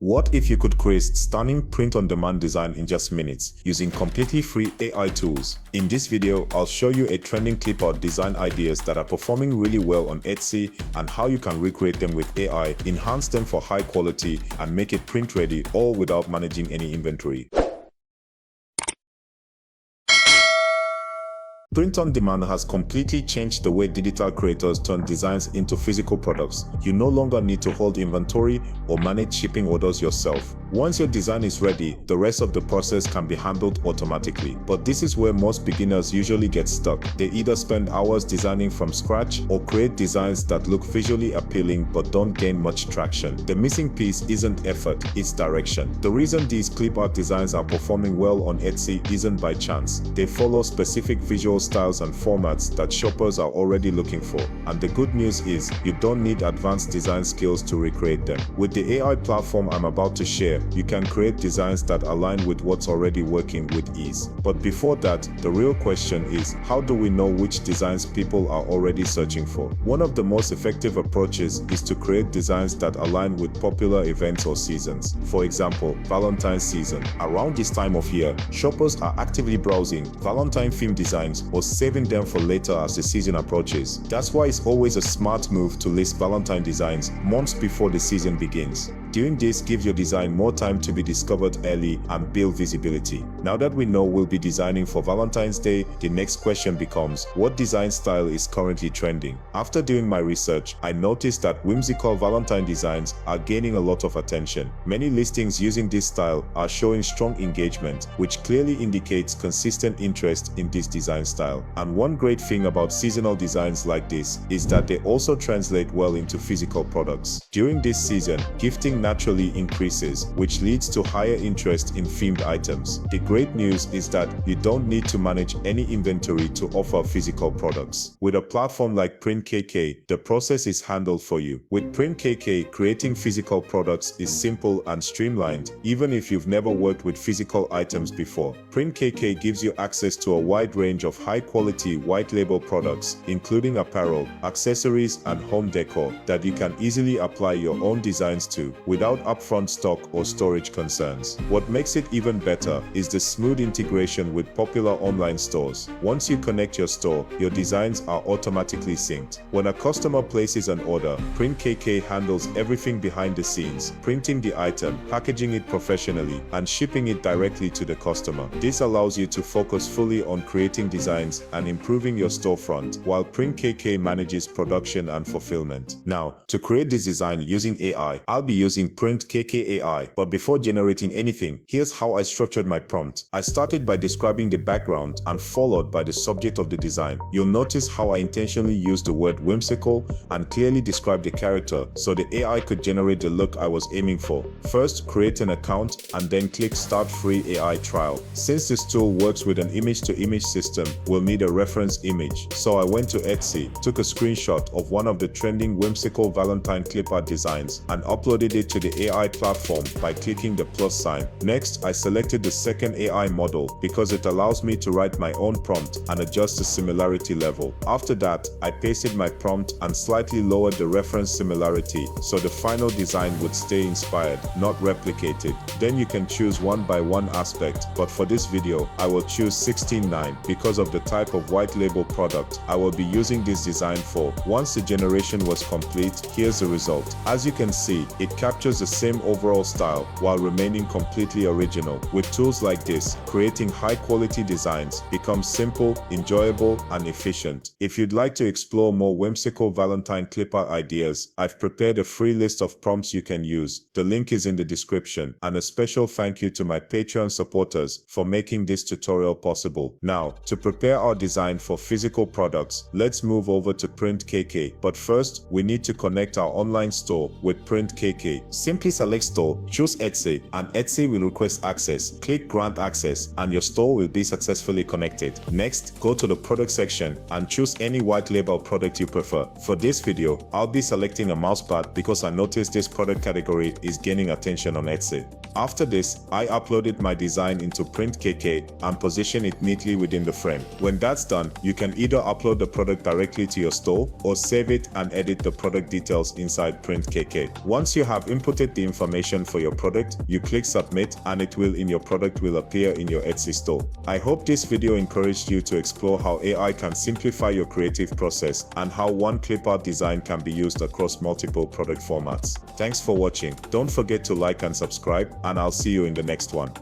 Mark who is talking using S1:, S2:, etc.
S1: What if you could create stunning print-on-demand design in just minutes using completely free AI tools? In this video, I'll show you a trending clipart design ideas that are performing really well on Etsy and how you can recreate them with AI, enhance them for high quality, and make it print ready, all without managing any inventory. Print on demand has completely changed the way digital creators turn designs into physical products. You no longer need to hold inventory or manage shipping orders yourself. Once your design is ready, the rest of the process can be handled automatically. But this is where most beginners usually get stuck. They either spend hours designing from scratch or create designs that look visually appealing but don't gain much traction. The missing piece isn't effort, it's direction. The reason these clip art designs are performing well on Etsy isn't by chance. They follow specific visual styles and formats that shoppers are already looking for. And the good news is, you don't need advanced design skills to recreate them. With the AI platform I'm about to share, you can create designs that align with what's already working with ease. But before that, the real question is, how do we know which designs people are already searching for? One of the most effective approaches is to create designs that align with popular events or seasons. For example, Valentine's season. Around this time of year, shoppers are actively browsing Valentine theme designs or saving them for later as the season approaches. That's why it's always a smart move to list Valentine designs months before the season begins. Doing this gives your design more time to be discovered early and build visibility. Now that we know we'll be designing for Valentine's Day, the next question becomes, what design style is currently trending? After doing my research, I noticed that whimsical Valentine designs are gaining a lot of attention. Many listings using this style are showing strong engagement, which clearly indicates consistent interest in this design style. And one great thing about seasonal designs like this is that they also translate well into physical products. During this season, gifting naturally increases, which leads to higher interest in themed items. The great news is that you don't need to manage any inventory to offer physical products. With a platform like PrintKK, the process is handled for you. With PrintKK, creating physical products is simple and streamlined, even if you've never worked with physical items before. PrintKK gives you access to a wide range of high-quality white-label products, including apparel, accessories, and home decor that you can easily apply your own designs to, without upfront stock or storage concerns. What makes it even better is the smooth integration with popular online stores. Once you connect your store, your designs are automatically synced. When a customer places an order, PrintKK handles everything behind the scenes, printing the item, packaging it professionally, and shipping it directly to the customer. This allows you to focus fully on creating designs and improving your storefront, while PrintKK manages production and fulfillment. Now, to create this design using AI, I'll be using PrintKK AI, but before generating anything, here's how I structured my prompt. I started by describing the background and followed by the subject of the design. You'll notice how I intentionally used the word whimsical and clearly described the character so the AI could generate the look I was aiming for. First, create an account and then click Start Free AI Trial. Since this tool works with an image-to-image system, we'll need a reference image. So I went to Etsy, took a screenshot of one of the trending whimsical Valentine clip art designs and uploaded it to the AI platform by clicking the plus sign. Next, I selected the second AI model because it allows me to write my own prompt and adjust the similarity level. After that, I pasted my prompt and slightly lowered the reference similarity so the final design would stay inspired, not replicated. Then you can choose one by one aspect, but for this video, I will choose 16:9 because of the type of white label product I will be using this design for. Once the generation was complete, here's the result. As you can see, it captures the same overall style while remaining completely original. With tools like this, creating high-quality designs becomes simple, enjoyable, and efficient. If you'd like to explore more whimsical Valentine clip art ideas, I've prepared a free list of prompts you can use. The link is in the description, and a special thank you to my Patreon supporters for making this tutorial possible. Now, to prepare our design for physical products, let's move over to PrintKK. But first, we need to connect our online store with PrintKK. Simply select Store, choose Etsy, and Etsy will request access. Click Grant Access, and your store will be successfully connected. Next, go to the product section and choose any white label product you prefer. For this video, I'll be selecting a mousepad because I noticed this product category is gaining attention on Etsy. After this, I uploaded my design into PrintKK and position it neatly within the frame. When that's done, you can either upload the product directly to your store or save it and edit the product details inside PrintKK. Once you have inputted the information for your product, you click submit and it will in your product will appear in your Etsy store. I hope this video encouraged you to explore how AI can simplify your creative process and how one clipart design can be used across multiple product formats. Thanks for watching. Don't forget to like and subscribe, and I'll see you in the next one.